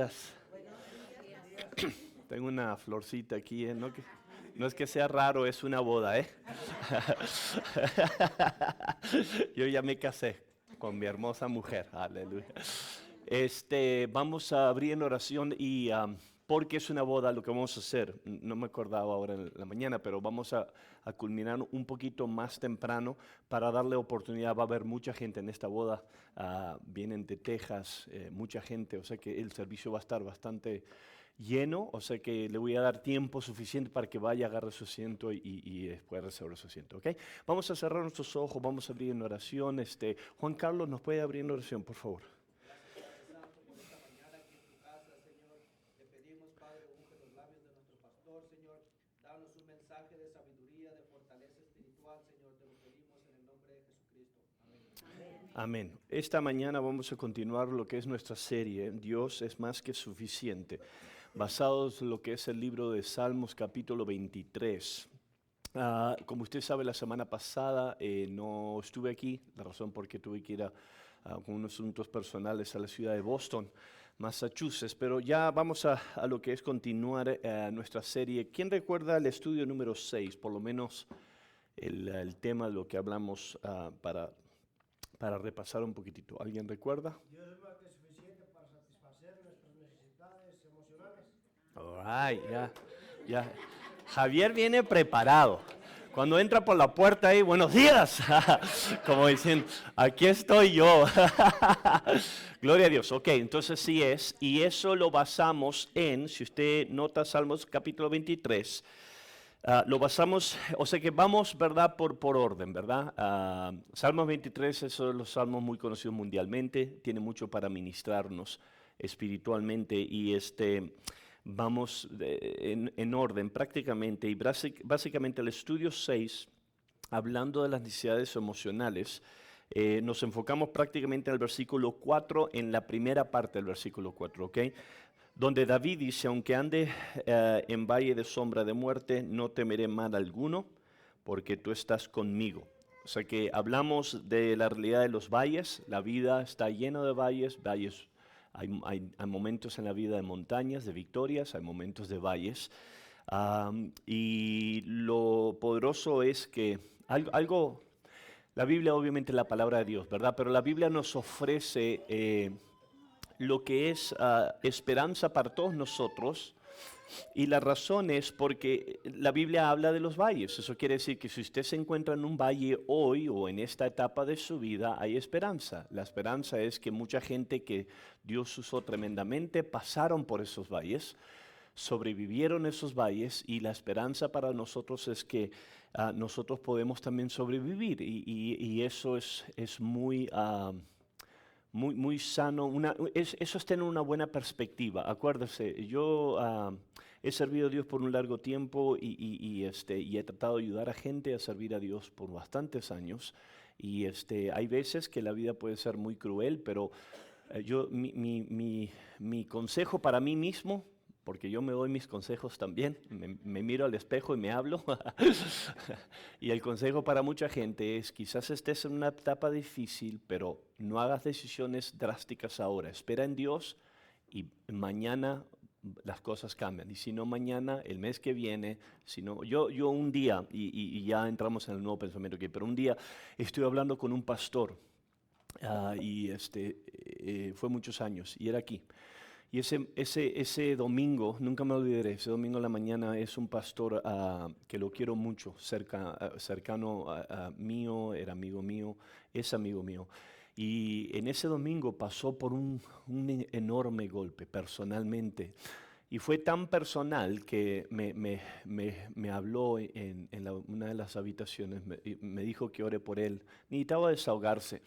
días. Tengo una florcita aquí, no es que sea raro, es una boda, ¿eh? Yo ya me casé con mi hermosa mujer, aleluya. Vamos a abrir en oración y porque es una boda, lo que vamos a hacer, no me acordaba ahora en la mañana, pero vamos a culminar un poquito más temprano para darle oportunidad. Va a haber mucha gente en esta boda, vienen de Texas, mucha gente, o sea que el servicio va a estar bastante lleno, o sea que le voy a dar tiempo suficiente para que vaya, agarre su asiento y después reserve su asiento, ¿ok? Vamos a cerrar nuestros ojos, vamos a abrir en oración. Juan Carlos, ¿nos puede abrir en oración, por favor? Amén. Esta mañana vamos a continuar lo que es nuestra serie, Dios es más que suficiente, basados en lo que es el libro de Salmos capítulo 23. Como usted sabe, la semana pasada no estuve aquí, la razón por qué tuve que ir con unos asuntos personales a la ciudad de Boston, Massachusetts, pero ya vamos a lo que es continuar nuestra serie. ¿Quién recuerda el estudio número 6, por lo menos el tema de lo que hablamos para repasar un poquitito? ¿Alguien recuerda? Dios es más que suficiente para satisfacer nuestras necesidades emocionales. All right, ya. Javier viene preparado. Cuando entra por la puerta ahí, buenos días, como diciendo, aquí estoy yo. Gloria a Dios. Ok, entonces sí es, y eso lo basamos en, si usted nota Salmos capítulo 23, lo basamos, o sea que vamos, ¿verdad? Por orden, ¿verdad? Salmos 23 es uno de los salmos muy conocidos mundialmente, tiene mucho para ministrarnos espiritualmente y vamos en orden prácticamente y básicamente el estudio 6, hablando de las necesidades emocionales, nos enfocamos prácticamente en el versículo 4, en la primera parte del versículo 4, ¿ok? Donde David dice, aunque ande en valle de sombra de muerte, no temeré mal alguno, porque tú estás conmigo. O sea que hablamos de la realidad de los valles, la vida está llena de valles, hay momentos en la vida de montañas, de victorias, hay momentos de valles. Y lo poderoso es que la Biblia obviamente es la palabra de Dios, ¿verdad? Pero la Biblia nos ofrece lo que es esperanza para todos nosotros. Y la razón es porque la Biblia habla de los valles. Eso quiere decir que si usted se encuentra en un valle hoy o en esta etapa de su vida, hay esperanza. La esperanza es que mucha gente que Dios usó tremendamente pasaron por esos valles, sobrevivieron esos valles, y la esperanza para nosotros es que nosotros podemos también sobrevivir. Y eso es muy... muy sano, eso es tener una buena perspectiva. Acuérdese, yo he servido a Dios por un largo tiempo y he tratado de ayudar a gente a servir a Dios por bastantes años. Y hay veces que la vida puede ser muy cruel, pero mi consejo para mí mismo, porque yo me doy mis consejos también, me miro al espejo y me hablo. Y el consejo para mucha gente es, quizás estés en una etapa difícil, pero no hagas decisiones drásticas ahora. Espera en Dios y mañana las cosas cambian. Y si no mañana, el mes que viene, si no, yo un día, y ya entramos en el nuevo pensamiento aquí, pero un día estoy hablando con un pastor, fue muchos años, y era aquí. Y ese domingo, nunca me olvidaré, ese domingo en la mañana es un pastor que lo quiero mucho, cercano a mío, era amigo mío, es amigo mío. Y en ese domingo pasó por un enorme golpe personalmente. Y fue tan personal que me habló en una de las habitaciones, me dijo que ore por él, necesitaba desahogarse.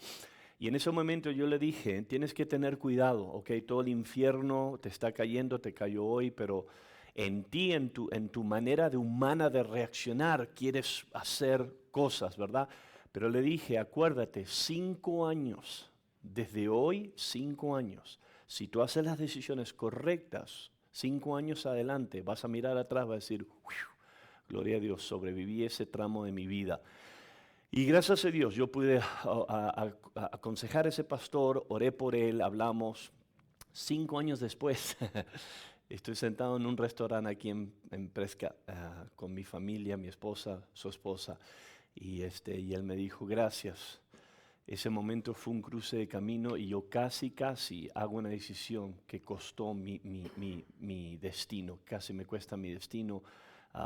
Y en ese momento yo le dije, tienes que tener cuidado, ¿ok? Todo el infierno te está cayendo, te cayó hoy, pero en ti, en tu manera de humana de reaccionar, quieres hacer cosas, ¿verdad? Pero le dije, acuérdate, 5 años, desde hoy, 5 años, si tú haces las decisiones correctas, 5 años adelante, vas a mirar atrás, vas a decir, gloria a Dios, sobreviví ese tramo de mi vida. Y gracias a Dios yo pude aconsejar a ese pastor, oré por él, hablamos, 5 años después, estoy sentado en un restaurante aquí en Presca con mi familia, mi esposa, su esposa, y él me dijo, gracias. Ese momento fue un cruce de camino y yo casi hago una decisión que costó mi destino, casi me cuesta mi destino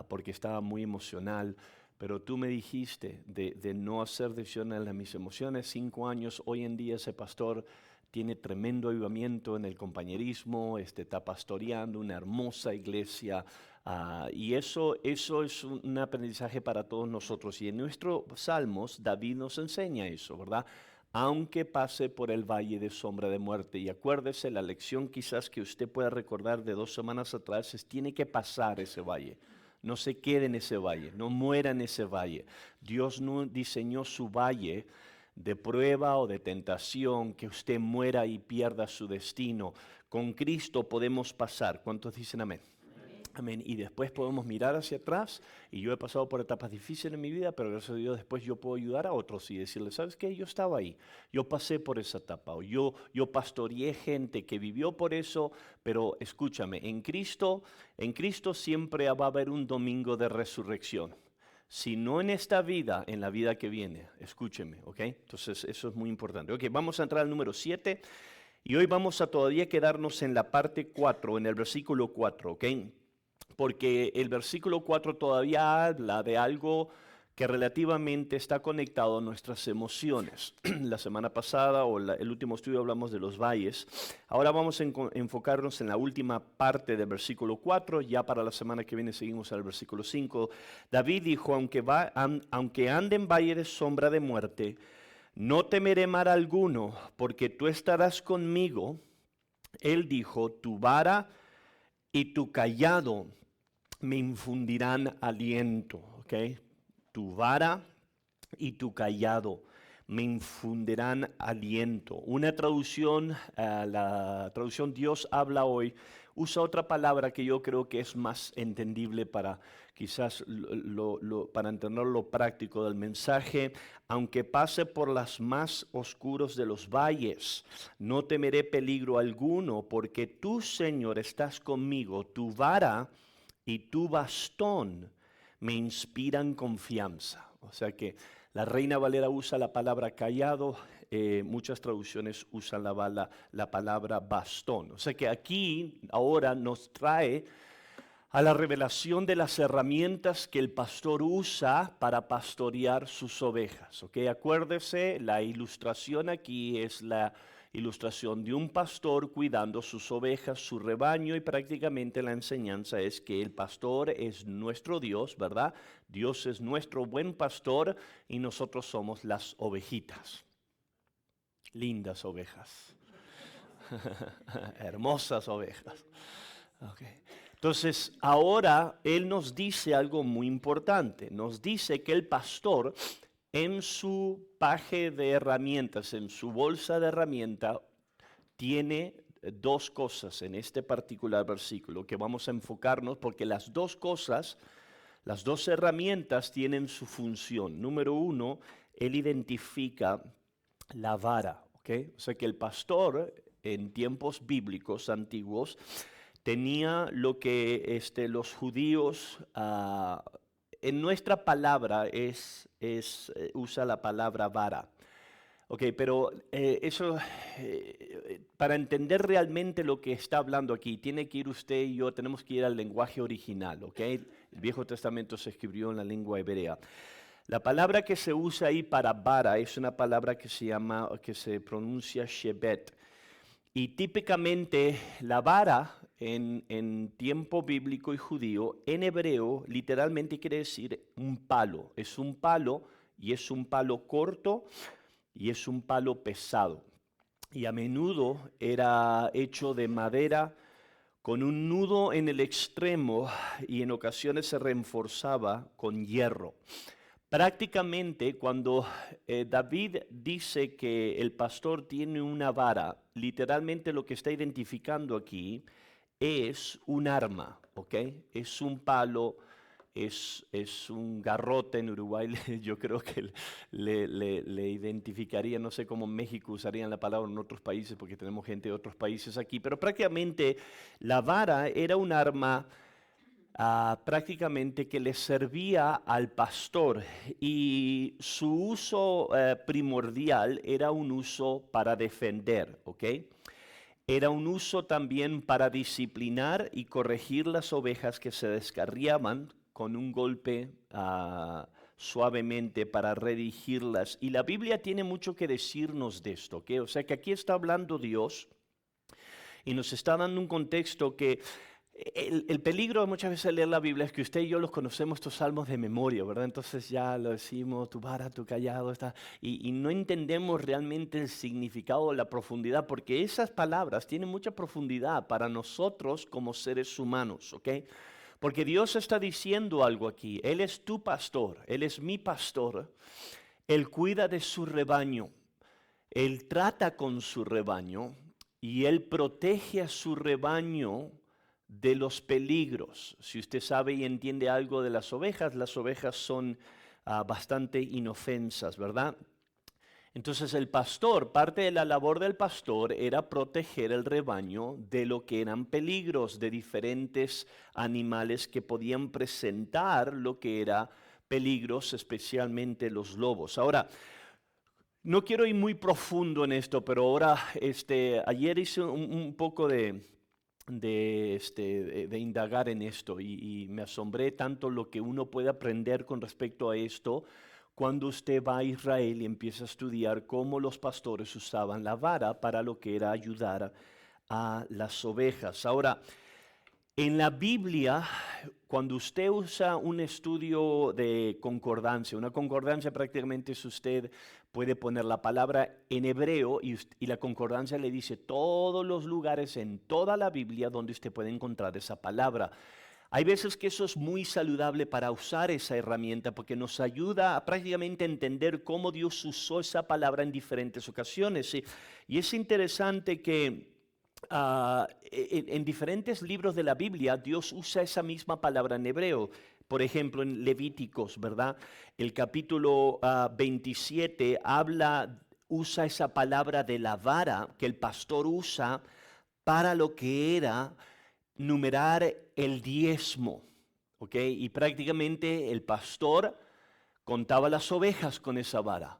porque estaba muy emocional. Pero tú me dijiste de no hacer decisiones a mis emociones. 5 años, hoy en día ese pastor tiene tremendo avivamiento en el compañerismo, está pastoreando una hermosa iglesia. Y eso es un aprendizaje para todos nosotros. Y en nuestros salmos, David nos enseña eso, ¿verdad? Aunque pase por el valle de sombra de muerte. Y acuérdese, la lección quizás que usted pueda recordar de 2 semanas atrás es, tiene que pasar ese valle. No se quede en ese valle, no muera en ese valle. Dios no diseñó su valle de prueba o de tentación, que usted muera y pierda su destino. Con Cristo podemos pasar. ¿Cuántos dicen amén? Amén. Y después podemos mirar hacia atrás, y yo he pasado por etapas difíciles en mi vida, pero gracias a Dios después yo puedo ayudar a otros y decirles, ¿sabes qué? Yo estaba ahí, yo pasé por esa etapa, o yo pastoreé gente que vivió por eso, pero escúchame, en Cristo siempre va a haber un domingo de resurrección. Si no en esta vida, en la vida que viene, escúcheme, ¿ok? Entonces eso es muy importante. Ok, vamos a entrar al número 7, y hoy vamos a todavía quedarnos en la parte 4, en el versículo 4, ¿ok? Porque el versículo 4 todavía habla de algo que relativamente está conectado a nuestras emociones. La semana pasada el último estudio hablamos de los valles. Ahora vamos a enfocarnos en la última parte del versículo 4. Ya para la semana que viene seguimos al versículo 5. David dijo, aunque ande en valle de sombra de muerte, no temeré mal alguno, porque tú estarás conmigo. Él dijo, tu vara y tu cayado me infundirán aliento, ¿ok? Tu vara y tu cayado me infundirán aliento. Una traducción, la traducción Dios habla hoy, usa otra palabra que yo creo que es más entendible para quizás para entender lo práctico del mensaje. Aunque pase por las más oscuros de los valles, no temeré peligro alguno, porque tú, Señor, estás conmigo. Tu vara y tu bastón me inspiran confianza. O sea que la Reina Valera usa la palabra callado, muchas traducciones usan la palabra bastón. O sea que aquí ahora nos trae a la revelación de las herramientas que el pastor usa para pastorear sus ovejas. ¿Ok? Acuérdese, la ilustración aquí es la ilustración de un pastor cuidando sus ovejas, su rebaño, y prácticamente la enseñanza es que el pastor es nuestro Dios, ¿verdad? Dios es nuestro buen pastor y nosotros somos las ovejitas. Lindas ovejas. Hermosas ovejas. Okay. Entonces, ahora Él nos dice algo muy importante. Nos dice que el pastor, en su paje de herramientas, en su bolsa de herramientas, tiene 2 cosas en este particular versículo que vamos a enfocarnos, porque las 2 cosas, las 2 herramientas tienen su función. Número 1, Él identifica la vara, ¿ok? O sea que el pastor en tiempos bíblicos antiguos tenía lo que los judíos, en nuestra palabra usa la palabra vara. Ok, pero eso, para entender realmente lo que está hablando aquí, tiene que ir usted y yo, tenemos que ir al lenguaje original, ok. El Viejo Testamento se escribió en la lengua hebrea. La palabra que se usa ahí para vara es una palabra que se pronuncia shebet. Y típicamente la vara en tiempo bíblico y judío, en hebreo, literalmente quiere decir un palo. Es un palo, y es un palo corto, y es un palo pesado. Y a menudo era hecho de madera con un nudo en el extremo, y en ocasiones se reforzaba con hierro. Prácticamente cuando David dice que el pastor tiene una vara, literalmente lo que está identificando aquí es un arma, ¿ok? Es un palo es un garrote en Uruguay. Yo creo que le identificaría, no sé cómo en México usarían la palabra en otros países, porque tenemos gente de otros países aquí, pero prácticamente la vara era un arma prácticamente que le servía al pastor, y su uso primordial era un uso para defender, ¿ok? Era un uso también para disciplinar y corregir las ovejas que se descarriaban con un golpe suavemente para redirigirlas. Y la Biblia tiene mucho que decirnos de esto, ¿ok? O sea que aquí está hablando Dios y nos está dando un contexto que el peligro de muchas veces leer la Biblia es que usted y yo los conocemos estos salmos de memoria, ¿verdad? Entonces ya lo decimos, tu vara, tu callado, está, y no entendemos realmente el significado, la profundidad, porque esas palabras tienen mucha profundidad para nosotros como seres humanos, ¿ok? Porque Dios está diciendo algo aquí. Él es tu pastor, Él es mi pastor, Él cuida de su rebaño, Él trata con su rebaño y Él protege a su rebaño de los peligros. Si usted sabe y entiende algo de las ovejas son bastante inofensas, ¿verdad? Entonces el pastor, parte de la labor del pastor era proteger el rebaño de lo que eran peligros de diferentes animales que podían presentar lo que era peligros, especialmente los lobos. Ahora, no quiero ir muy profundo en esto, pero ahora, ayer hice un poco de indagar en esto y me asombré tanto lo que uno puede aprender con respecto a esto cuando usted va a Israel y empieza a estudiar cómo los pastores usaban la vara para lo que era ayudar a las ovejas. Ahora, en la Biblia, cuando usted usa un estudio de concordancia, una concordancia prácticamente es usted puede poner la palabra en hebreo y la concordancia le dice todos los lugares en toda la Biblia donde usted puede encontrar esa palabra. Hay veces que eso es muy saludable para usar esa herramienta porque nos ayuda a prácticamente entender cómo Dios usó esa palabra en diferentes ocasiones. Y es interesante que en diferentes libros de la Biblia Dios usa esa misma palabra en hebreo. Por ejemplo, en Levíticos, ¿verdad? El capítulo 27 usa esa palabra de la vara que el pastor usa para lo que era numerar el diezmo, ¿ok? Y prácticamente el pastor contaba las ovejas con esa vara.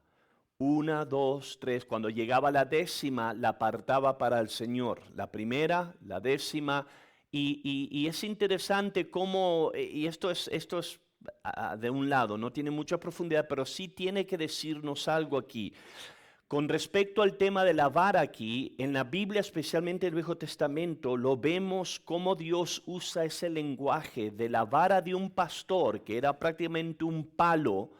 1, 2, 3. Cuando llegaba la 10ª, la apartaba para el Señor. La primera, la 10ª. Y es interesante cómo, y esto es de un lado, no tiene mucha profundidad, pero sí tiene que decirnos algo aquí. Con respecto al tema de la vara aquí, en la Biblia, especialmente el Viejo Testamento, lo vemos cómo Dios usa ese lenguaje de la vara de un pastor, que era prácticamente un palo,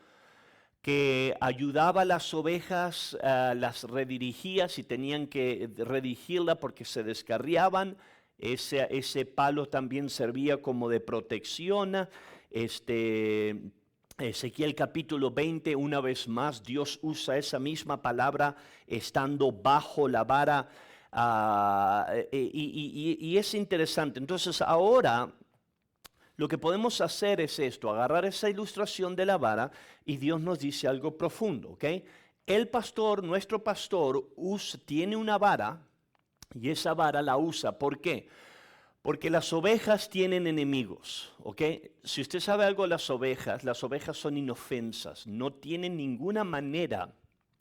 que ayudaba a las ovejas, las redirigía si tenían que redirigirla porque se descarriaban. Ese palo también servía como de protección. Ezequiel capítulo 20, una vez más, Dios usa esa misma palabra estando bajo la vara. Y es interesante. Entonces ahora lo que podemos hacer es esto, agarrar esa ilustración de la vara y Dios nos dice algo profundo, ¿ok? El pastor, nuestro pastor, tiene una vara y esa vara la usa. ¿Por qué? Porque las ovejas tienen enemigos, ¿ok? Si usted sabe algo de las ovejas son inofensas, no tienen ninguna manera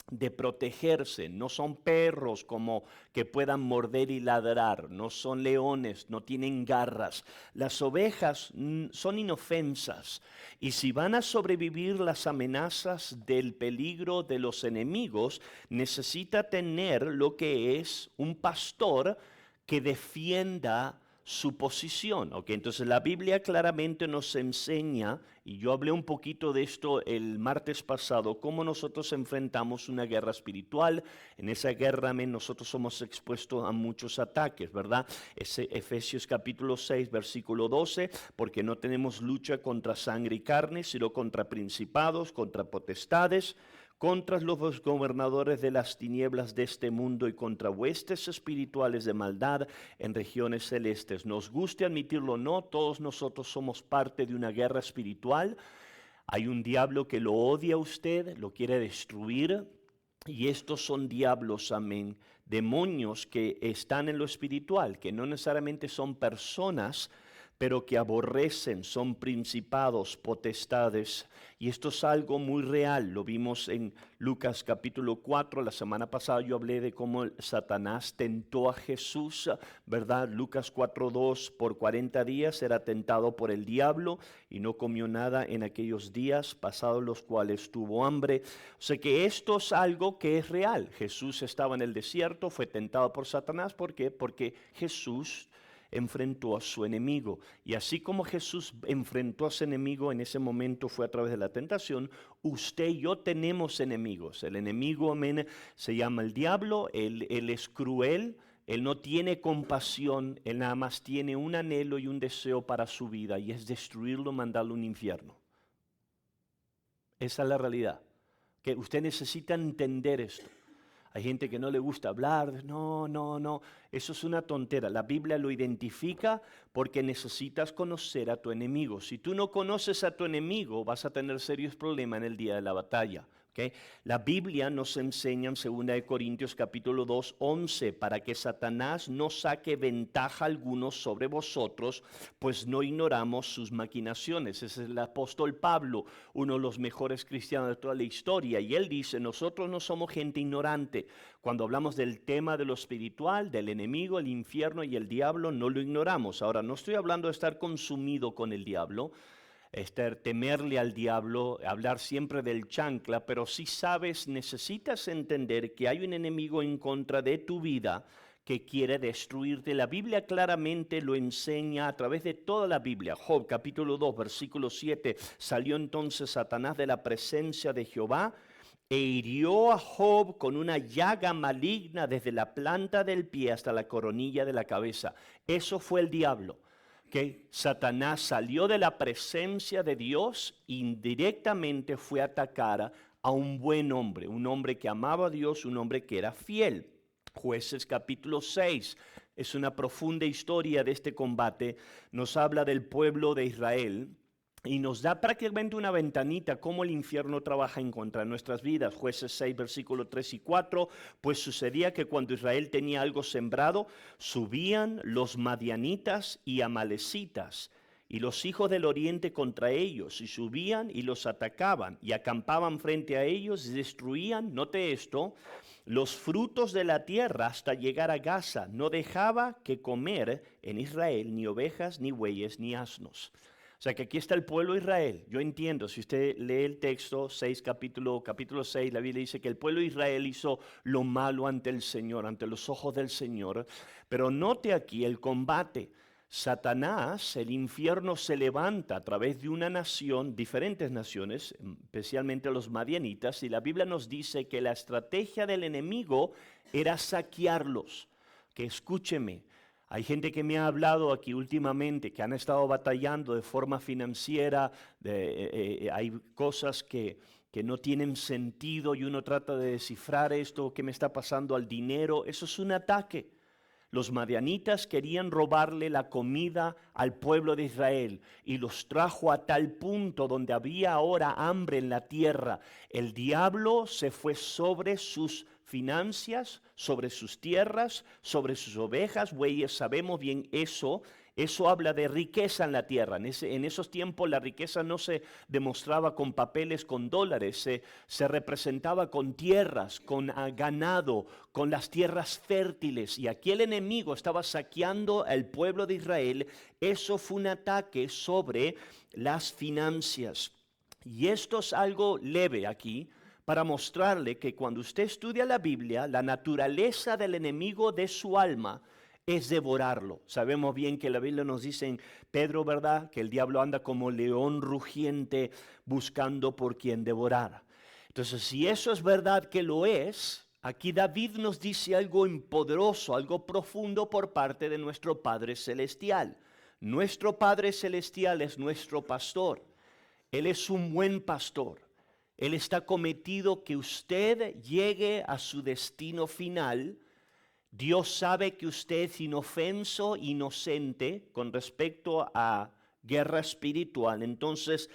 de protegerse, no son perros como que puedan morder y ladrar, no son leones, no tienen garras. Las ovejas son inofensas y si van a sobrevivir las amenazas del peligro de los enemigos, necesita tener lo que es un pastor que defienda su posición, ¿ok? Entonces la Biblia claramente nos enseña, y yo hablé un poquito de esto el martes pasado, cómo nosotros enfrentamos una guerra espiritual. En esa guerra nosotros somos expuestos a muchos ataques, ¿verdad? Efesios capítulo 6, versículo 12, porque no tenemos lucha contra sangre y carne, sino contra principados, contra potestades, contra los gobernadores de las tinieblas de este mundo y contra huestes espirituales de maldad en regiones celestes. Nos guste admitirlo o no, todos nosotros somos parte de una guerra espiritual. Hay un diablo que lo odia a usted, lo quiere destruir, y estos son diablos, amén, demonios que están en lo espiritual, que no necesariamente son personas, pero que aborrecen, son principados, potestades. Y esto es algo muy real, lo vimos en Lucas capítulo 4, la semana pasada yo hablé de cómo Satanás tentó a Jesús, ¿verdad? Lucas 4:2, por 40 días era tentado por el diablo y no comió nada en aquellos días, pasados los cuales tuvo hambre. O sea que esto es algo que es real. Jesús estaba en el desierto, fue tentado por Satanás, ¿por qué? Porque Jesús enfrentó a su enemigo. Y así como Jesús enfrentó a su enemigo en ese momento fue a través de la tentación, usted y yo tenemos enemigos. El enemigo, amén, se llama el diablo, él es cruel, él no tiene compasión, él nada más tiene un anhelo y un deseo para su vida y es destruirlo, mandarlo a un infierno. Esa es la realidad. Que usted necesita entender esto. Hay gente que no le gusta hablar, no, eso es una tontera. La Biblia lo identifica porque necesitas conocer a tu enemigo. Si tú no conoces a tu enemigo, vas a tener serios problemas en el día de la batalla. ¿Okay? La Biblia nos enseña en 2 Corintios capítulo 2, 11, para que Satanás no saque ventaja alguno sobre vosotros, pues no ignoramos sus maquinaciones. Ese es el apóstol Pablo, uno de los mejores cristianos de toda la historia, y él dice, nosotros no somos gente ignorante. Cuando hablamos del tema de lo espiritual, del enemigo, el infierno y el diablo, no lo ignoramos. Ahora, no estoy hablando de estar consumido con el diablo, temerle al diablo, hablar siempre del chancla, pero si sabes, necesitas entender que hay un enemigo en contra de tu vida que quiere destruirte. La Biblia claramente lo enseña a través de toda la Biblia. Job capítulo 2, versículo 7, salió entonces Satanás de la presencia de Jehová e hirió a Job con una llaga maligna desde la planta del pie hasta la coronilla de la cabeza. Eso fue el diablo. Que Satanás salió de la presencia de Dios e indirectamente fue a atacar a un buen hombre, un hombre que amaba a Dios, un hombre que era fiel. Jueces capítulo 6 es una profunda historia de este combate, nos habla del pueblo de Israel y nos da prácticamente una ventanita cómo el infierno trabaja en contra de nuestras vidas. Jueces 6, versículo 3 y 4, pues sucedía que cuando Israel tenía algo sembrado, subían los madianitas y amalecitas y los hijos del oriente contra ellos, y subían y los atacaban, y acampaban frente a ellos, y destruían, note esto, los frutos de la tierra hasta llegar a Gaza. No dejaba que comer en Israel ni ovejas, ni bueyes, ni asnos. O sea que aquí está el pueblo de Israel. Yo entiendo, si usted lee el texto 6, capítulo 6, la Biblia dice que el pueblo de Israel hizo lo malo ante el Señor, ante los ojos del Señor. Pero note aquí el combate. Satanás, el infierno se levanta a través de una nación, diferentes naciones, especialmente los madianitas, y la Biblia nos dice que la estrategia del enemigo era saquearlos. Que escúcheme. Hay gente que me ha hablado aquí últimamente que han estado batallando de forma financiera, hay cosas que no tienen sentido y uno trata de descifrar esto, qué me está pasando al dinero. Eso es un ataque. Los madianitas querían robarle la comida al pueblo de Israel y los trajo a tal punto donde había ahora hambre en la tierra. El diablo se fue sobre sus finanzas, sobre sus tierras, sobre sus ovejas, bueyes. Sabemos bien eso. Eso habla de riqueza en la tierra. En esos tiempos la riqueza no se demostraba con papeles, con dólares, se representaba con tierras, con ganado, con las tierras fértiles. Y aquí el enemigo estaba saqueando al pueblo de Israel. Eso fue un ataque sobre las finanzas. Y esto es algo leve aquí, para mostrarle que cuando usted estudia la Biblia, la naturaleza del enemigo de su alma es devorarlo. Sabemos bien que la Biblia nos dice en Pedro, ¿verdad?, que el diablo anda como león rugiente buscando por quien devorar. Entonces, si eso es verdad que lo es, aquí David nos dice algo poderoso, algo profundo por parte de nuestro Padre Celestial. Nuestro Padre Celestial es nuestro pastor. Él es un buen pastor. Él está cometido que usted llegue a su destino final. Dios sabe que usted es inofenso, inocente con respecto a guerra espiritual. Entonces,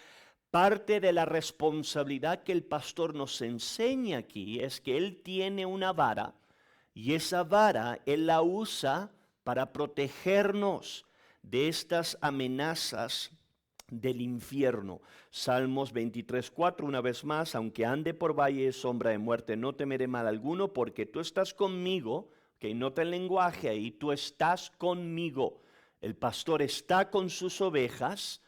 parte de la responsabilidad que el pastor nos enseña aquí es que él tiene una vara y esa vara él la usa para protegernos de estas amenazas del infierno. Salmos 23:4, una vez más, aunque ande por valle de sombra de muerte, no temeré mal alguno, porque tú estás conmigo. Que nota el lenguaje ahí, tú estás conmigo. El pastor está con sus ovejas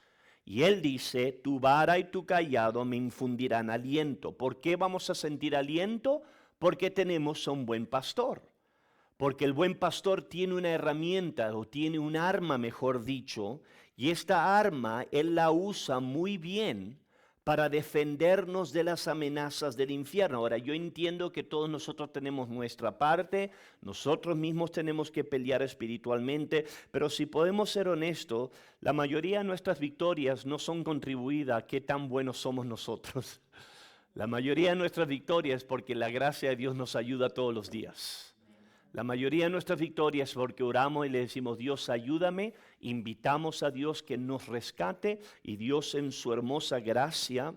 y él dice, tu vara y tu cayado me infundirán aliento. ¿Por qué vamos a sentir aliento? Porque tenemos a un buen pastor. Porque el buen pastor tiene una herramienta o tiene un arma, mejor dicho, y esta arma él la usa muy bien para defendernos de las amenazas del infierno. Ahora, yo entiendo que todos nosotros tenemos nuestra parte, nosotros mismos tenemos que pelear espiritualmente, pero si podemos ser honestos, la mayoría de nuestras victorias no son contribuidas a qué tan buenos somos nosotros. La mayoría de nuestras victorias es porque la gracia de Dios nos ayuda todos los días. La mayoría de nuestras victorias es porque oramos y le decimos, Dios, ayúdame, invitamos a Dios que nos rescate y Dios en su hermosa gracia,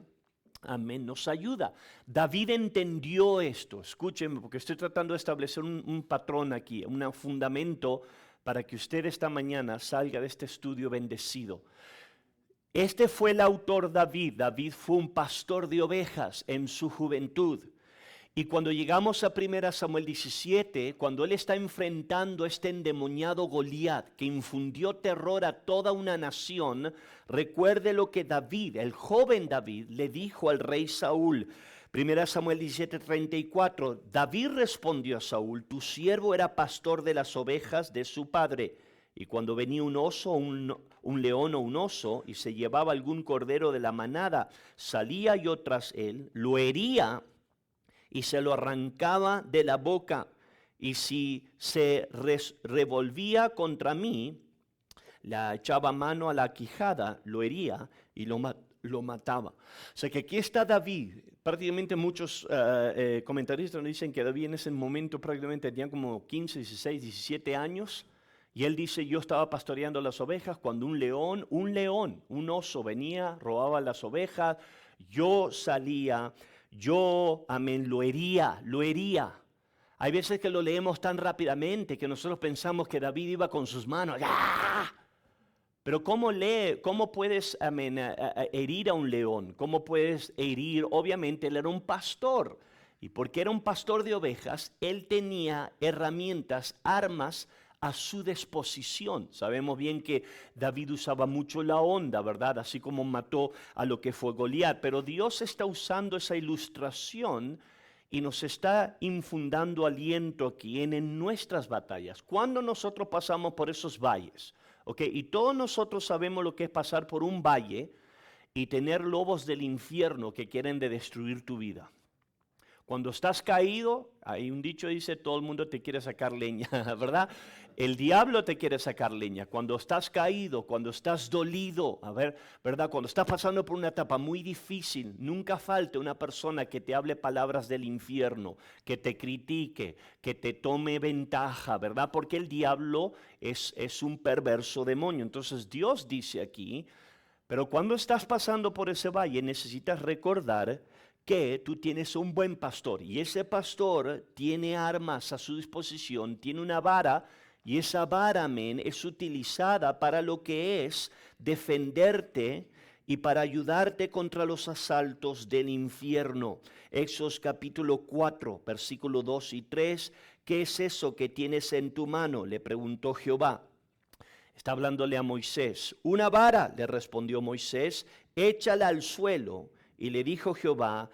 amén, nos ayuda. David entendió esto, escúchenme, porque estoy tratando de establecer un patrón aquí, un fundamento para que usted esta mañana salga de este estudio bendecido. Este fue el autor David. David fue un pastor de ovejas en su juventud. Y cuando llegamos a 1 Samuel 17, cuando él está enfrentando a este endemoniado Goliat que infundió terror a toda una nación, recuerde lo que David, el joven David, le dijo al rey Saúl. 1 Samuel 17:34, David respondió a Saúl, tu siervo era pastor de las ovejas de su padre. Y cuando venía un oso, un león o un oso, y se llevaba algún cordero de la manada, salía yo tras él, lo hería y se lo arrancaba de la boca, y si se revolvía contra mí, le echaba mano a la quijada, lo hería y lo mataba. O sea que aquí está David. Prácticamente muchos comentaristas nos dicen que David en ese momento prácticamente tenía como 15, 16, 17 años. Y él dice, yo estaba pastoreando las ovejas cuando un oso venía, robaba las ovejas, yo salía, amén, lo hería. Hay veces que lo leemos tan rápidamente que nosotros pensamos que David iba con sus manos. ¡Ah! Pero ¿cómo puedes, amén, herir a un león? ¿Cómo puedes herir? Obviamente él era un pastor. Y porque era un pastor de ovejas, él tenía herramientas, armas a su disposición. Sabemos bien que David usaba mucho la honda, ¿verdad? Así como mató a lo que fue Goliat. Pero Dios está usando esa ilustración y nos está infundando aliento aquí en nuestras batallas. Cuando nosotros pasamos por esos valles, ¿ok? Y todos nosotros sabemos lo que es pasar por un valle y tener lobos del infierno que quieren destruir tu vida. Cuando estás caído, hay un dicho dice, todo el mundo te quiere sacar leña, ¿verdad? El diablo te quiere sacar leña. Cuando estás caído, cuando estás dolido, ¿verdad? Cuando estás pasando por una etapa muy difícil, nunca falta una persona que te hable palabras del infierno, que te critique, que te tome ventaja, ¿verdad? Porque el diablo es un perverso demonio. Entonces Dios dice aquí, pero cuando estás pasando por ese valle necesitas recordar que tú tienes un buen pastor y ese pastor tiene armas a su disposición, tiene una vara y esa vara, amén, es utilizada para lo que es defenderte y para ayudarte contra los asaltos del infierno. Éxodo capítulo 4, versículo 2 y 3, ¿qué es eso que tienes en tu mano?, le preguntó Jehová. Está hablándole a Moisés. Una vara, le respondió Moisés, échala al suelo. Y le dijo Jehová,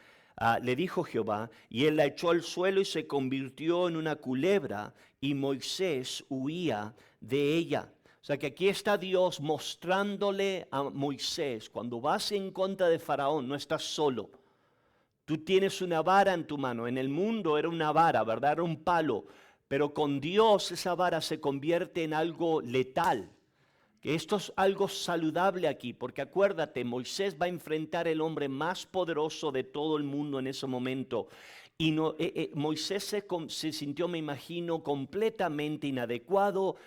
y él la echó al suelo y se convirtió en una culebra, y Moisés huía de ella. O sea que aquí está Dios mostrándole a Moisés, cuando vas en contra de Faraón, no estás solo. Tú tienes una vara en tu mano. En el mundo era una vara, ¿verdad? Era un palo. Pero con Dios esa vara se convierte en algo letal. que esto es algo saludable aquí, porque acuérdate, Moisés va a enfrentar el hombre más poderoso de todo el mundo en ese momento. Y no, Moisés se sintió, me imagino, completamente inadecuado.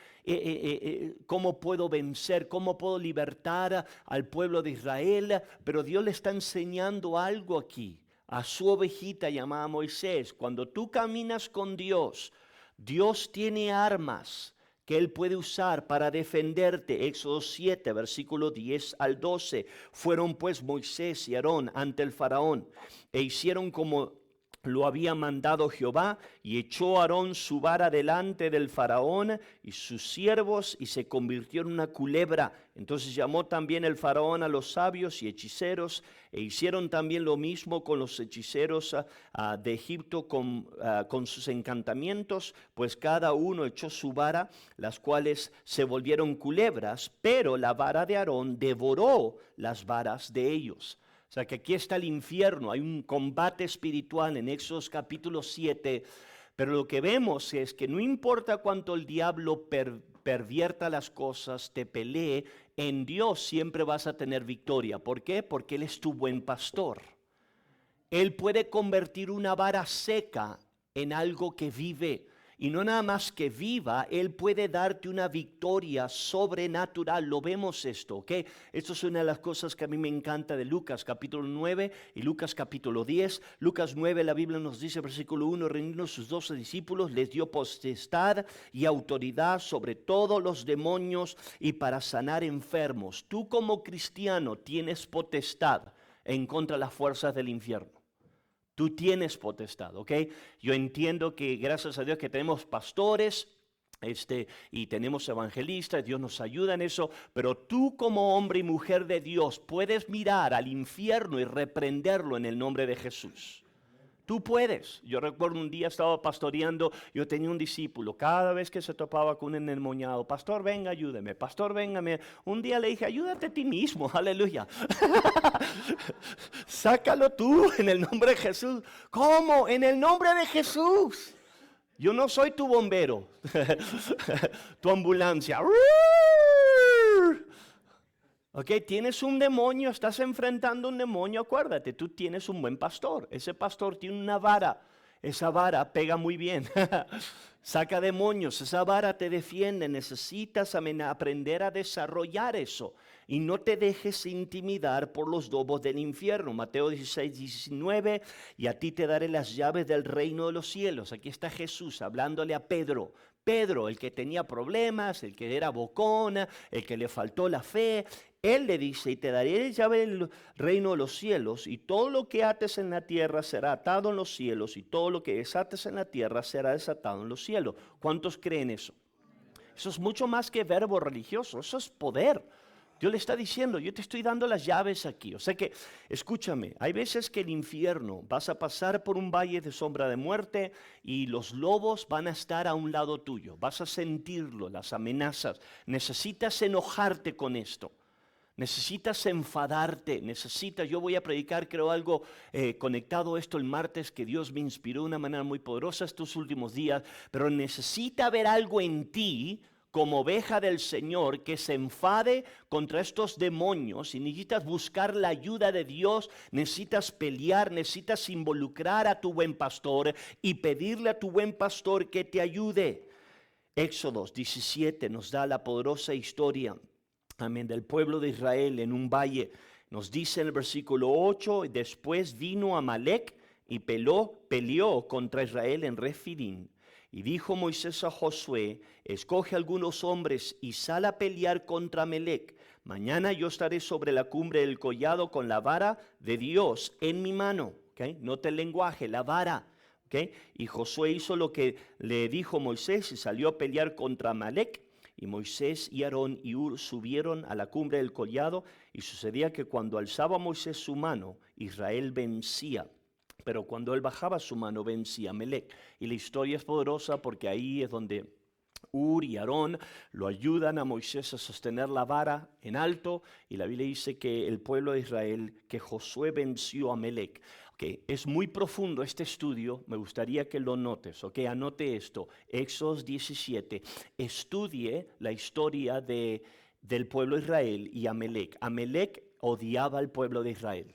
¿Cómo puedo vencer? ¿Cómo puedo libertar al pueblo de Israel? Pero Dios le está enseñando algo aquí a su ovejita llamada Moisés. Cuando tú caminas con Dios, Dios tiene armas que Él puede usar para defenderte. Éxodo 7, versículo 10 al 12. Fueron pues Moisés y Aarón ante el faraón e hicieron como lo había mandado Jehová, y echó Aarón su vara delante del faraón y sus siervos, y se convirtió en una culebra. Entonces llamó también el faraón a los sabios y hechiceros, e hicieron también lo mismo con los hechiceros de Egipto con sus encantamientos, pues cada uno echó su vara, las cuales se volvieron culebras, pero la vara de Aarón devoró las varas de ellos. O sea que aquí está el infierno, hay un combate espiritual en Éxodo capítulo 7, pero lo que vemos es que no importa cuánto el diablo pervierta las cosas, te pelee, en Dios siempre vas a tener victoria. ¿Por qué? Porque Él es tu buen pastor. Él puede convertir una vara seca en algo que vive. Y no nada más que viva, Él puede darte una victoria sobrenatural. Lo vemos esto, ¿ok? Esto es una de las cosas que a mí me encanta de Lucas capítulo 9 y Lucas capítulo 10. Lucas 9, la Biblia nos dice, versículo 1, reuniendo sus 12 discípulos, les dio potestad y autoridad sobre todos los demonios y para sanar enfermos. Tú como cristiano tienes potestad en contra de las fuerzas del infierno. Tú tienes potestad, ¿ok? Yo entiendo que gracias a Dios que tenemos pastores y tenemos evangelistas, Dios nos ayuda en eso, pero tú como hombre y mujer de Dios puedes mirar al infierno y reprenderlo en el nombre de Jesús. Tú puedes. Yo recuerdo un día estaba pastoreando, yo tenía un discípulo, cada vez que se topaba con un endemoniado, pastor, venga, ayúdeme, pastor, véngame. Un día le dije, ayúdate a ti mismo, aleluya. Sácalo tú en el nombre de Jesús. ¿Cómo? En el nombre de Jesús. Yo no soy tu bombero, tu ambulancia. Ok, tienes un demonio, estás enfrentando un demonio, acuérdate, tú tienes un buen pastor. Ese pastor tiene una vara, esa vara pega muy bien, saca demonios, esa vara te defiende, necesitas aprender a desarrollar eso. Y no te dejes intimidar por los lobos del infierno. Mateo 16, 19, y a ti te daré las llaves del reino de los cielos. Aquí está Jesús hablándole a Pedro. Pedro, el que tenía problemas, el que era bocón, el que le faltó la fe. Él le dice, y te daré la llave del reino de los cielos, y todo lo que ates en la tierra será atado en los cielos, y todo lo que desates en la tierra será desatado en los cielos. ¿Cuántos creen eso? Eso es mucho más que verbo religioso, eso es poder. Dios le está diciendo, yo te estoy dando las llaves aquí. O sea que, escúchame, hay veces que el infierno, vas a pasar por un valle de sombra de muerte y los lobos van a estar a un lado tuyo. Vas a sentirlo, las amenazas. Necesitas enojarte con esto. Necesitas enfadarte, yo voy a predicar creo algo conectado a esto el martes que Dios me inspiró de una manera muy poderosa estos últimos días, pero necesita haber algo en ti como oveja del Señor que se enfade contra estos demonios y necesitas buscar la ayuda de Dios, necesitas pelear, necesitas involucrar a tu buen pastor y pedirle a tu buen pastor que te ayude. Éxodo 17 nos da la poderosa historia, amén, del pueblo de Israel en un valle. Nos dice en el versículo 8, después vino Amalec y peleó contra Israel en Refidim. Y dijo Moisés a Josué, escoge algunos hombres y sal a pelear contra Amalec. Mañana yo estaré sobre la cumbre del collado con la vara de Dios en mi mano. ¿Okay? Nota el lenguaje, la vara. ¿Okay? Y Josué hizo lo que le dijo Moisés y salió a pelear contra Amalec. Y Moisés y Aarón y Hur subieron a la cumbre del collado. Y sucedía que cuando alzaba Moisés su mano, Israel vencía. Pero cuando él bajaba su mano, vencía a Amalec. Y la historia es poderosa porque ahí es donde Hur y Aarón lo ayudan a Moisés a sostener la vara en alto. Y la Biblia dice que el pueblo de Israel, que Josué venció a Amalec. Okay, es muy profundo este estudio, me gustaría que lo notes. Okay, anote esto, Éxodo 17. Estudie la historia de del pueblo de Israel y Amalek. Amalek odiaba al pueblo de Israel.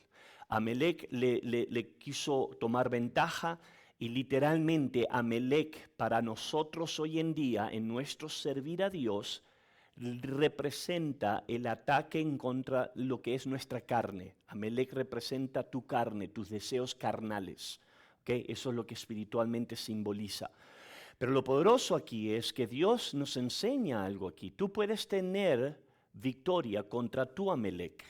Amalek le quiso tomar ventaja y literalmente Amalek para nosotros hoy en día, en nuestro servir a Dios, representa el ataque en contra de lo que es nuestra carne. Amalek representa tu carne, tus deseos carnales. ¿Okay? Eso es lo que espiritualmente simboliza. Pero lo poderoso aquí es que Dios nos enseña algo aquí. Tú puedes tener victoria contra tu Amalek,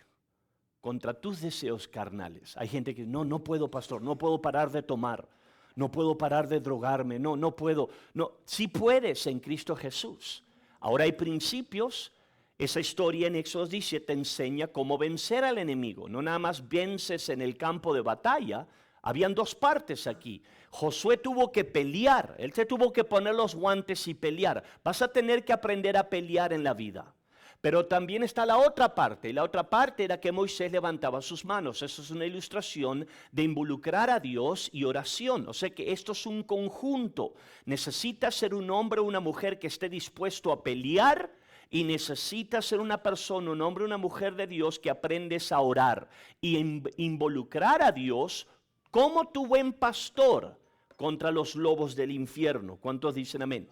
contra tus deseos carnales. Hay gente que no puedo, pastor, no puedo parar de tomar, no puedo parar de drogarme, no puedo. No, sí puedes en Cristo Jesús. Ahora hay principios. Esa historia en Éxodo 17 enseña cómo vencer al enemigo. No nada más vences en el campo de batalla. Habían dos partes aquí. Josué tuvo que pelear. Él se tuvo que poner los guantes y pelear. Vas a tener que aprender a pelear en la vida. Pero también está la otra parte. Y la otra parte era que Moisés levantaba sus manos. Eso es una ilustración de involucrar a Dios y oración. O sea que esto es un conjunto. Necesitas ser un hombre o una mujer que esté dispuesto a pelear. Y necesitas ser una persona, un hombre o una mujer de Dios que aprendes a orar. Y involucrar a Dios como tu buen pastor contra los lobos del infierno. ¿Cuántos dicen amén?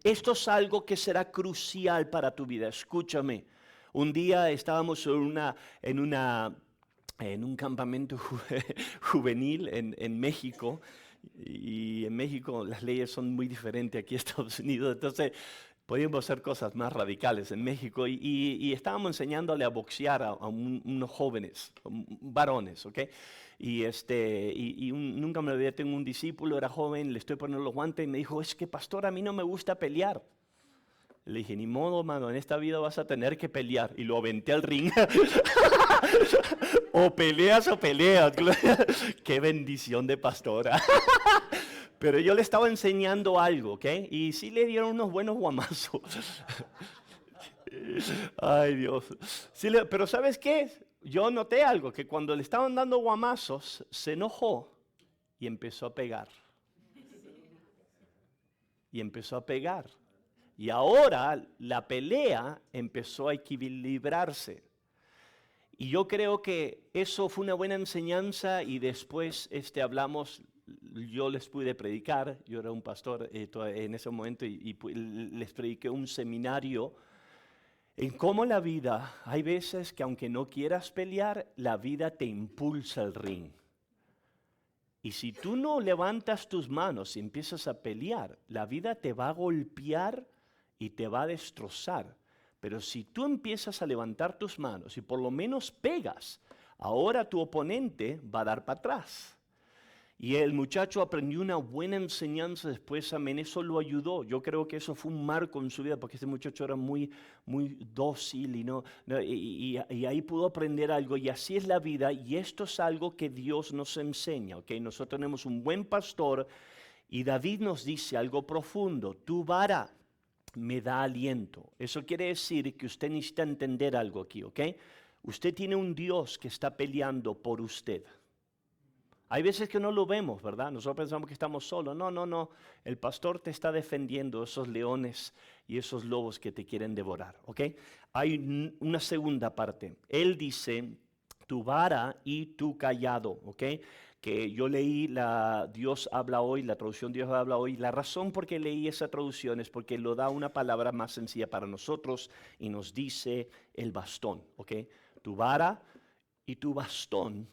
Esto es algo que será crucial para tu vida. Escúchame. Un día estábamos en un campamento juvenil en México. Y en México las leyes son muy diferentes aquí en Estados Unidos. Entonces podíamos hacer cosas más radicales en México. Y estábamos enseñándole a boxear a unos jóvenes, varones, ¿ok? Nunca me olvidé, tengo un discípulo, era joven, le estoy poniendo los guantes y me dijo, es que pastor, a mí no me gusta pelear. Le dije, ni modo, mano, en esta vida vas a tener que pelear. Y lo aventé al ring. O peleas. Qué bendición de pastora. Pero yo le estaba enseñando algo, ¿ok? Y sí le dieron unos buenos guamazos. Ay, Dios. Sí, pero ¿sabes qué? Yo noté algo, que cuando le estaban dando guamazos, se enojó y empezó a pegar. Y empezó a pegar. Y ahora la pelea empezó a equilibrarse. Y yo creo que eso fue una buena enseñanza y después hablamos, yo les pude predicar, yo era un pastor en ese momento y les prediqué un seminario en cómo la vida, hay veces que aunque no quieras pelear, la vida te impulsa al ring. Y si tú no levantas tus manos y empiezas a pelear, la vida te va a golpear y te va a destrozar. Pero si tú empiezas a levantar tus manos y por lo menos pegas, ahora tu oponente va a dar para atrás. Y el muchacho aprendió una buena enseñanza después, amén, eso lo ayudó. Yo creo que eso fue un marco en su vida porque este muchacho era muy dócil y ahí pudo aprender algo. Y así es la vida y esto es algo que Dios nos enseña, ¿ok? Nosotros tenemos un buen pastor y David nos dice algo profundo, tu vara me da aliento. Eso quiere decir que usted necesita entender algo aquí, ¿ok? Usted tiene un Dios que está peleando por usted. Hay veces que no lo vemos, ¿verdad? Nosotros pensamos que estamos solos. No. El pastor te está defendiendo esos leones y esos lobos que te quieren devorar, ¿ok? Hay una segunda parte. Él dice, tu vara y tu callado, ¿ok? Que yo leí Dios habla hoy, la traducción Dios habla hoy. La razón por qué leí esa traducción es porque lo da una palabra más sencilla para nosotros y nos dice el bastón, ¿ok? Tu vara y tu bastón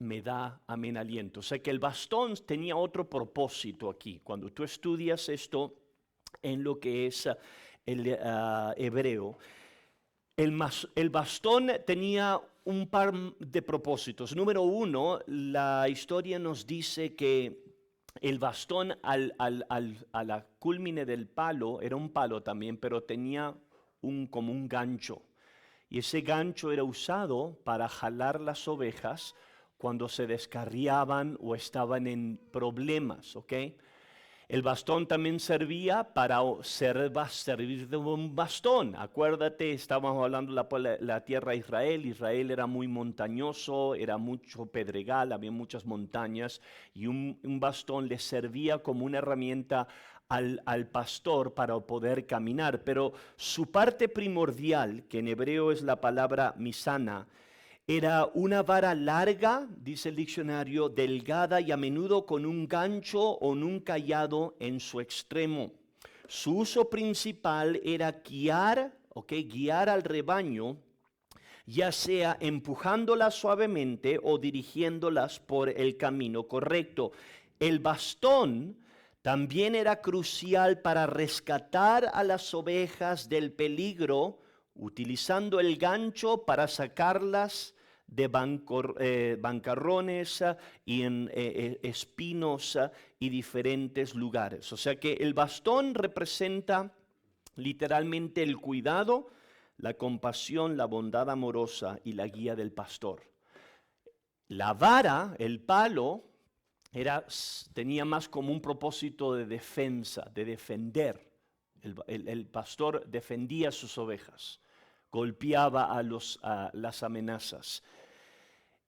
me da, amén, aliento. O sea que el bastón tenía otro propósito aquí. Cuando tú estudias esto en lo que es el hebreo, el bastón tenía un par de propósitos. Número uno, la historia nos dice que el bastón a la culmine del palo, era un palo también, pero tenía como un gancho. Y ese gancho era usado para jalar las ovejas cuando se descarriaban o estaban en problemas, ¿ok? El bastón también servía para servir de un bastón. Acuérdate, estábamos hablando de la tierra de Israel. Israel era muy montañoso, era mucho pedregal, había muchas montañas. Y un bastón le servía como una herramienta al pastor para poder caminar, pero su parte primordial, que en hebreo es la palabra misana, era una vara larga, dice el diccionario, delgada y a menudo con un gancho o un cayado en su extremo. Su uso principal era guiar al rebaño, ya sea empujándolas suavemente o dirigiéndolas por el camino correcto. El bastón también era crucial para rescatar a las ovejas del peligro, utilizando el gancho para sacarlas de bancarrones y en espinos y diferentes lugares. O sea que el bastón representa literalmente el cuidado, la compasión, la bondad amorosa y la guía del pastor. La vara, el palo, tenía más como un propósito de defensa, de defender. El pastor defendía sus ovejas, golpeaba a las amenazas.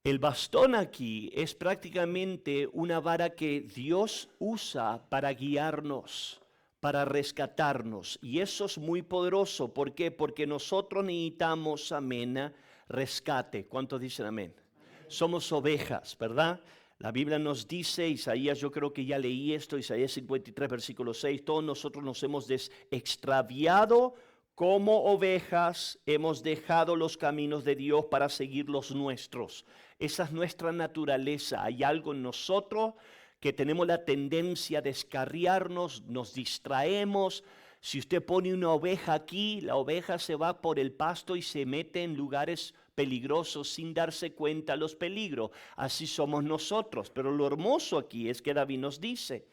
El bastón aquí es prácticamente una vara que Dios usa para guiarnos, para rescatarnos. Y eso es muy poderoso. ¿Por qué? Porque nosotros necesitamos, amén, rescate. ¿Cuántos dicen amén? Somos ovejas, ¿verdad? La Biblia nos dice, Isaías, yo creo que ya leí esto, Isaías 53, versículo 6, todos nosotros nos hemos extraviado como ovejas, hemos dejado los caminos de Dios para seguir los nuestros. Esa es nuestra naturaleza. Hay algo en nosotros que tenemos la tendencia a descarriarnos, nos distraemos. Si usted pone una oveja aquí, la oveja se va por el pasto y se mete en lugares peligrosos sin darse cuenta de los peligros. Así somos nosotros. Pero lo hermoso aquí es que David nos dice,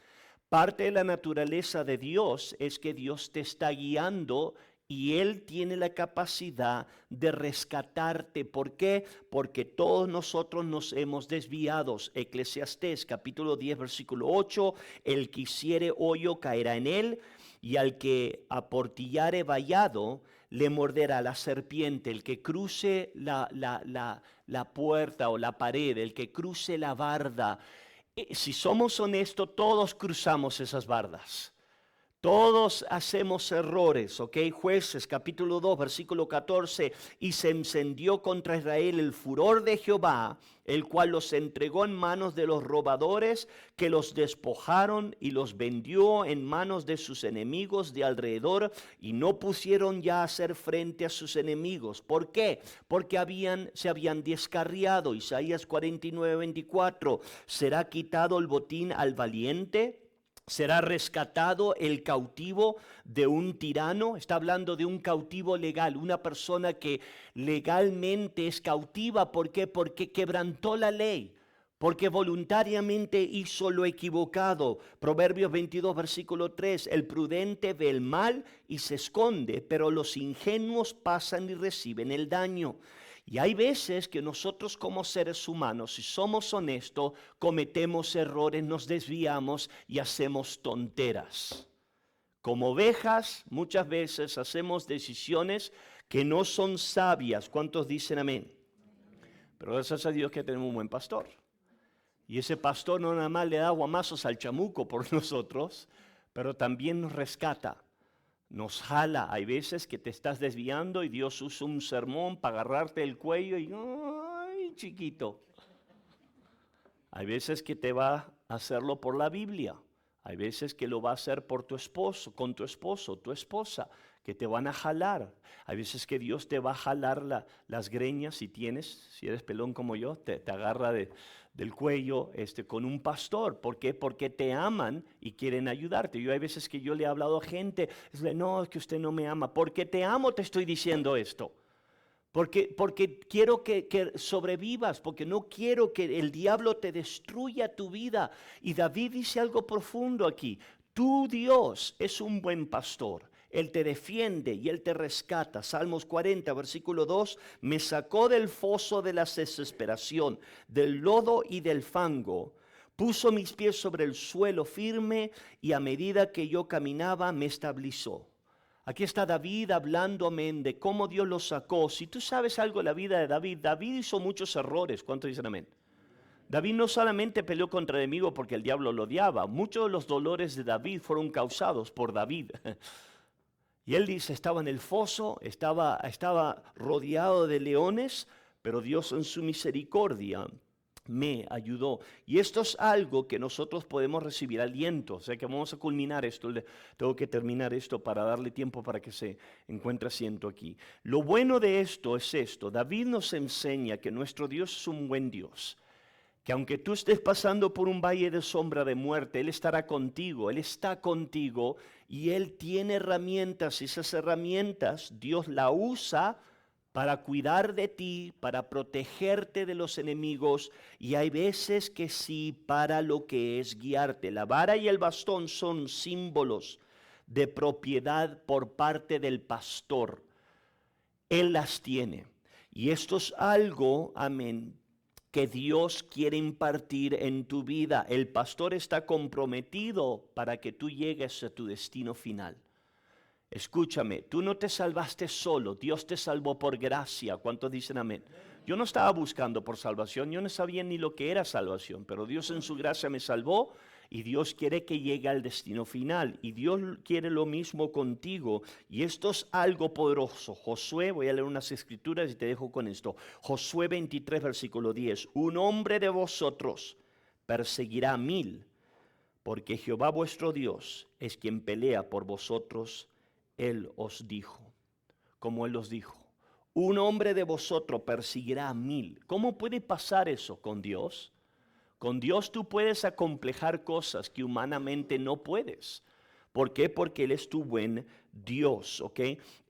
parte de la naturaleza de Dios es que Dios te está guiando y Él tiene la capacidad de rescatarte. ¿Por qué? Porque todos nosotros nos hemos desviado. Eclesiastés capítulo 10 versículo 8, el que hiciere hoyo caerá en él, y al que aportillare vallado le morderá la serpiente. El que cruce la puerta o la pared, el que cruce la barda. Si somos honestos, todos cruzamos esas bardas. Todos hacemos errores, ¿ok? Jueces capítulo 2 versículo 14, y se encendió contra Israel el furor de Jehová, el cual los entregó en manos de los robadores, que los despojaron y los vendió en manos de sus enemigos de alrededor, y no pusieron ya a hacer frente a sus enemigos. ¿Por qué? Porque se habían descarriado. Isaías 49, 24, ¿será quitado el botín al valiente? ¿Será rescatado el cautivo de un tirano? Está hablando de un cautivo legal, una persona que legalmente es cautiva. ¿Por qué? Porque quebrantó la ley, porque voluntariamente hizo lo equivocado. Proverbios 22, versículo 3, el prudente ve el mal y se esconde, pero los ingenuos pasan y reciben el daño. Y hay veces que nosotros como seres humanos, si somos honestos, cometemos errores, nos desviamos y hacemos tonteras. Como ovejas, muchas veces hacemos decisiones que no son sabias. ¿Cuántos dicen amén? Pero gracias a Dios que tenemos un buen pastor. Y ese pastor no nada más le da guamazos al chamuco por nosotros, pero también nos rescata. Nos jala. Hay veces que te estás desviando y Dios usa un sermón para agarrarte el cuello y ¡ay, chiquito! Hay veces que te va a hacerlo por la Biblia. Hay veces que lo va a hacer por tu esposo, con tu esposo, tu esposa, que te van a jalar. Hay veces que Dios te va a jalar las greñas si eres pelón como yo, te agarra del cuello con un pastor. ¿Por qué? Porque te aman y quieren ayudarte. Hay veces que yo le he hablado a gente, no, es que usted no me ama. Porque te amo te estoy diciendo esto. Porque quiero que sobrevivas, porque no quiero que el diablo te destruya tu vida. Y David dice algo profundo aquí. Tu Dios es un buen pastor. Él te defiende y Él te rescata. Salmos 40, versículo 2, me sacó del foso de la desesperación, del lodo y del fango. Puso mis pies sobre el suelo firme y a medida que yo caminaba me estabilizó. Aquí está David hablando, amén, de cómo Dios lo sacó. Si tú sabes algo de la vida de David, David hizo muchos errores. ¿Cuántos dicen amén? David no solamente peleó contra el enemigo porque el diablo lo odiaba, muchos de los dolores de David fueron causados por David. Y él dice, estaba en el foso, estaba rodeado de leones, pero Dios en su misericordia me ayudó. Y esto es algo que nosotros podemos recibir aliento. O sea que vamos a culminar esto. Tengo que terminar esto para darle tiempo para que se encuentre asiento aquí. Lo bueno de esto es esto. David nos enseña que nuestro Dios es un buen Dios. Que aunque tú estés pasando por un valle de sombra de muerte, Él estará contigo, Él está contigo y Él tiene herramientas y esas herramientas Dios la usa para cuidar de ti, para protegerte de los enemigos y hay veces que sí para lo que es guiarte. La vara y el bastón son símbolos de propiedad por parte del pastor. Él las tiene y esto es algo, amén, que Dios quiere impartir en tu vida. El pastor está comprometido para que tú llegues a tu destino final. Escúchame, tú no te salvaste solo, Dios te salvó por gracia. ¿Cuántos dicen amén? Yo no estaba buscando por salvación, yo no sabía ni lo que era salvación, pero Dios en su gracia me salvó y Dios quiere que llegue al destino final y Dios quiere lo mismo contigo y esto es algo poderoso. Josué, voy a leer unas escrituras y te dejo con esto. Josué 23 versículo 10, un hombre de vosotros perseguirá a 1000, porque Jehová vuestro Dios es quien pelea por vosotros. Él os dijo, como Él os dijo, un hombre de vosotros perseguirá a 1000. ¿Cómo puede pasar eso con Dios? Con Dios tú puedes acomplejar cosas que humanamente no puedes. ¿Por qué? Porque Él es tu buen Dios, ¿ok?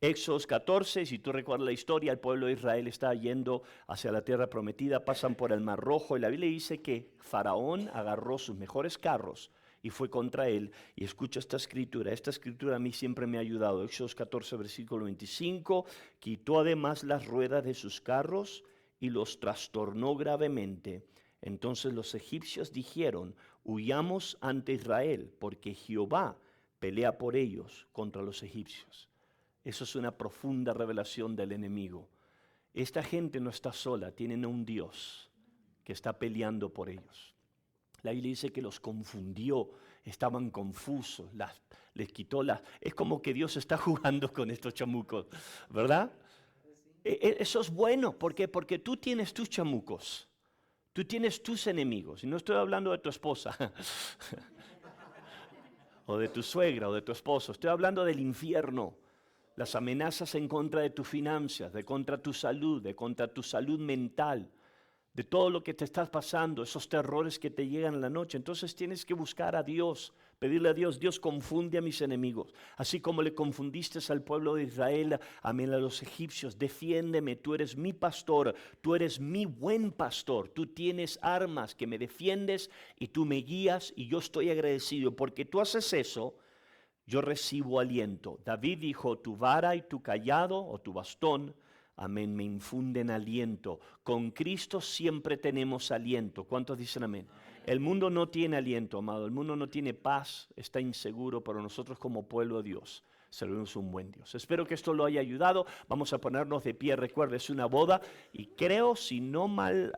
Éxodo 14, si tú recuerdas la historia, el pueblo de Israel está yendo hacia la tierra prometida, pasan por el Mar Rojo y la Biblia dice que Faraón agarró sus mejores carros y fue contra él. Y escucha esta escritura a mí siempre me ha ayudado. Éxodo 14, versículo 25, quitó además las ruedas de sus carros y los trastornó gravemente. Entonces los egipcios dijeron, huyamos ante Israel, porque Jehová pelea por ellos contra los egipcios. Eso es una profunda revelación del enemigo. Esta gente no está sola, tienen un Dios que está peleando por ellos. La Biblia dice que los confundió, estaban confusos, les quitó las... Es como que Dios está jugando con estos chamucos, ¿verdad? Eso es bueno, ¿por qué? Porque tú tienes tus chamucos, tú tienes tus enemigos, y no estoy hablando de tu esposa, o de tu suegra, o de tu esposo, estoy hablando del infierno. Las amenazas en contra de tus finanzas, de contra tu salud, de contra tu salud mental, de todo lo que te estás pasando, esos terrores que te llegan en la noche. Entonces tienes que buscar a Dios, pedirle a Dios, Dios confunde a mis enemigos, así como le confundiste al pueblo de Israel, amén, a los egipcios. Defiéndeme, tú eres mi pastor, tú eres mi buen pastor, tú tienes armas que me defiendes y tú me guías y yo estoy agradecido porque tú haces eso. Yo recibo aliento. David dijo, tu vara y tu cayado o tu bastón, amén, me infunden aliento. Con Cristo siempre tenemos aliento. ¿Cuántos dicen amén? El mundo no tiene aliento, amado. El mundo no tiene paz, está inseguro, pero nosotros como pueblo de Dios servimos un buen Dios. Espero que esto lo haya ayudado. Vamos a ponernos de pie. Recuerda, es una boda y creo, si no mal,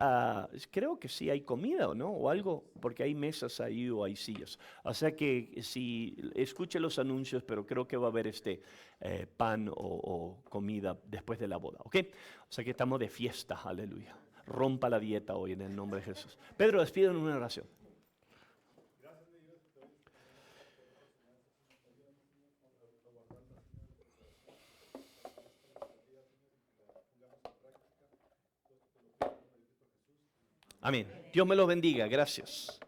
creo que sí hay comida o no, o algo, porque hay mesas ahí o hay sillas. O sea que si escuche los anuncios, pero creo que va a haber pan o comida después de la boda, ¿ok? O sea que estamos de fiesta, aleluya. Rompa la dieta hoy en el nombre de Jesús. Pedro, despide en una oración. Amén. Dios me los bendiga. Gracias.